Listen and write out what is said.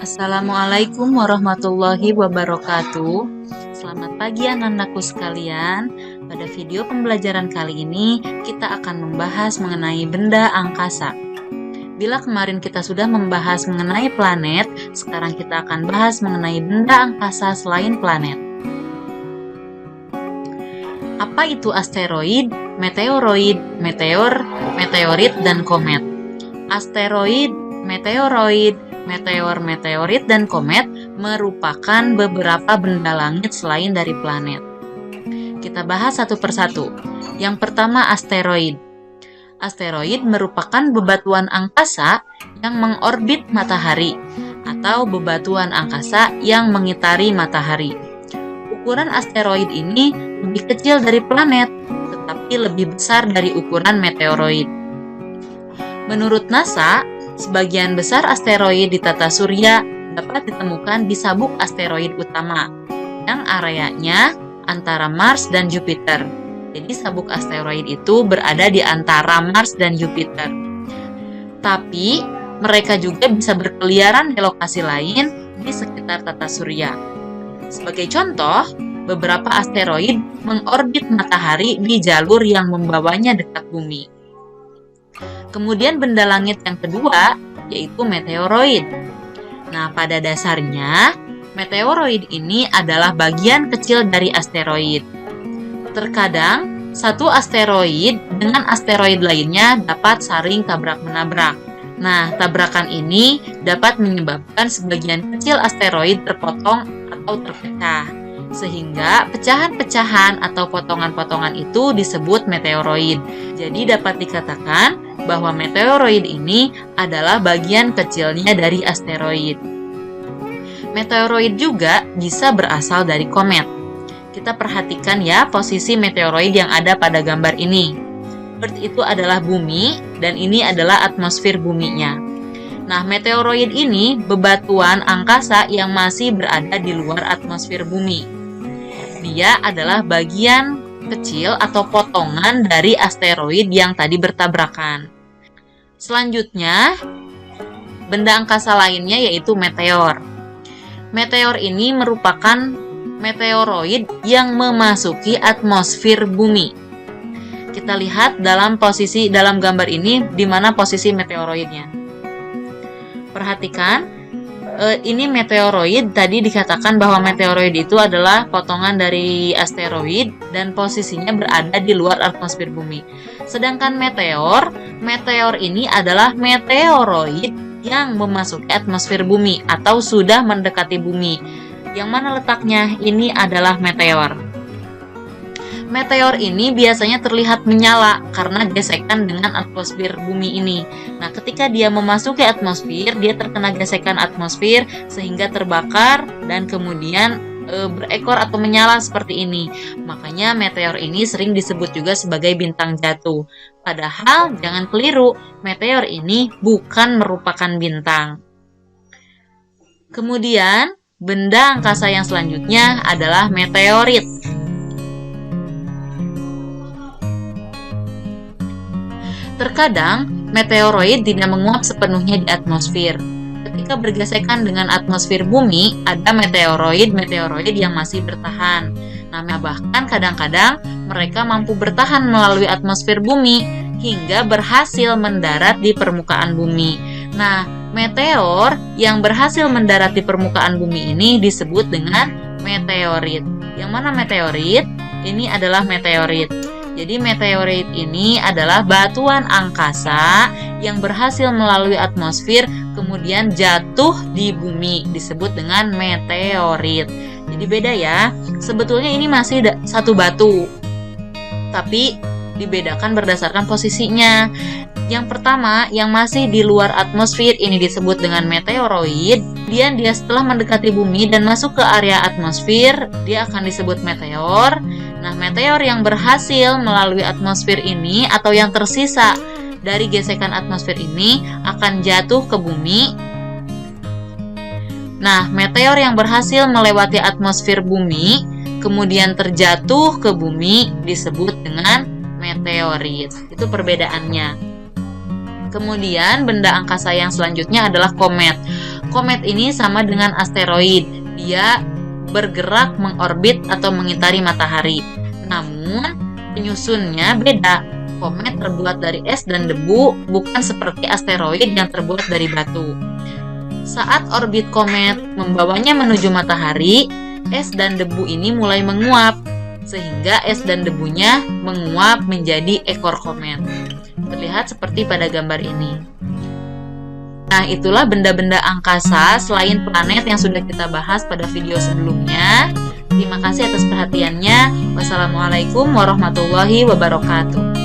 Assalamualaikum warahmatullahi wabarakatuh. Selamat pagi anak-anakku sekalian. Pada video pembelajaran kali ini kita akan membahas mengenai benda angkasa. Bila kemarin kita sudah membahas mengenai planet, sekarang kita akan bahas mengenai benda angkasa selain planet. Apa itu asteroid, meteoroid, meteor, meteorit, dan komet? Asteroid, meteoroid, meteor, meteorit, dan komet merupakan beberapa benda langit selain dari planet. Kita bahas satu persatu. Yang pertama, asteroid. Asteroid merupakan bebatuan angkasa yang mengorbit matahari atau bebatuan angkasa yang mengitari matahari. Ukuran asteroid ini lebih kecil dari planet, tetapi lebih besar dari ukuran meteoroid. Menurut NASA, sebagian besar asteroid di tata surya dapat ditemukan di sabuk asteroid utama, yang areanya antara Mars dan Jupiter. Jadi sabuk asteroid itu berada di antara Mars dan Jupiter. Tapi mereka juga bisa berkeliaran di lokasi lain di sekitar tata surya. Sebagai contoh, beberapa asteroid mengorbit matahari di jalur yang membawanya dekat bumi. Kemudian benda langit yang kedua yaitu meteoroid. Nah, pada dasarnya meteoroid ini adalah bagian kecil dari asteroid. Terkadang satu asteroid dengan asteroid lainnya dapat saling tabrak-menabrak. Nah, tabrakan ini dapat menyebabkan sebagian kecil asteroid terpotong atau terpecah, sehingga pecahan-pecahan atau potongan-potongan itu disebut meteoroid. Jadi dapat dikatakan bahwa meteoroid ini adalah bagian kecilnya dari asteroid. Meteoroid juga bisa berasal dari komet. Kita perhatikan ya posisi meteoroid yang ada pada gambar ini. Earth itu adalah bumi dan ini adalah atmosfer buminya. Nah, meteoroid ini bebatuan angkasa yang masih berada di luar atmosfer bumi. Dia adalah bagian kecil atau potongan dari asteroid yang tadi bertabrakan. Selanjutnya, benda angkasa lainnya yaitu meteor. Meteor ini merupakan meteoroid yang memasuki atmosfer bumi. Kita lihat dalam gambar ini di mana posisi meteoroidnya. Perhatikan, ini meteoroid, tadi dikatakan bahwa meteoroid itu adalah potongan dari asteroid dan posisinya berada di luar atmosfer bumi. Sedangkan meteor ini adalah meteoroid yang memasuki atmosfer bumi atau sudah mendekati bumi. Yang mana letaknya? Ini adalah meteor. Meteor ini biasanya terlihat menyala karena gesekan dengan atmosfer bumi ini. Nah, ketika dia memasuki atmosfer, dia terkena gesekan atmosfer sehingga terbakar dan kemudian berekor atau menyala seperti ini. Makanya meteor ini sering disebut juga sebagai bintang jatuh. Padahal jangan keliru, meteor ini bukan merupakan bintang. Kemudian, benda angkasa yang selanjutnya adalah meteorit. Terkadang, meteoroid tidak menguap sepenuhnya di atmosfer. Ketika bergesekan dengan atmosfer bumi, ada meteoroid yang masih bertahan. Nah, bahkan kadang-kadang mereka mampu bertahan melalui atmosfer bumi hingga berhasil mendarat di permukaan bumi. Nah, meteor yang berhasil mendarat di permukaan bumi ini disebut dengan meteorit. Yang mana meteorit? Ini adalah meteorit. Jadi meteorit ini adalah batuan angkasa yang berhasil melalui atmosfer kemudian jatuh di bumi, disebut dengan meteorit. Jadi beda ya, sebetulnya ini masih satu batu, tapi dibedakan berdasarkan posisinya. Yang pertama, yang masih di luar atmosfer ini disebut dengan meteoroid. Kemudian dia setelah mendekati bumi dan masuk ke area atmosfer, dia akan disebut meteor. Nah, meteor yang berhasil melalui atmosfer ini atau yang tersisa dari gesekan atmosfer ini akan jatuh ke bumi. Nah, meteor yang berhasil melewati atmosfer bumi kemudian terjatuh ke bumi disebut dengan meteorit. Itu perbedaannya. Kemudian benda angkasa yang selanjutnya adalah komet. Komet ini sama dengan asteroid. Dia bergerak mengorbit atau mengitari matahari. Namun, penyusunnya beda. Komet terbuat dari es dan debu, bukan seperti asteroid yang terbuat dari batu. Saat orbit komet membawanya menuju matahari, es dan debu ini mulai menguap, sehingga es dan debunya menguap menjadi ekor komet. Terlihat seperti pada gambar ini. Nah, itulah benda-benda angkasa selain planet yang sudah kita bahas pada video sebelumnya. Terima kasih atas perhatiannya. Wassalamualaikum warahmatullahi wabarakatuh.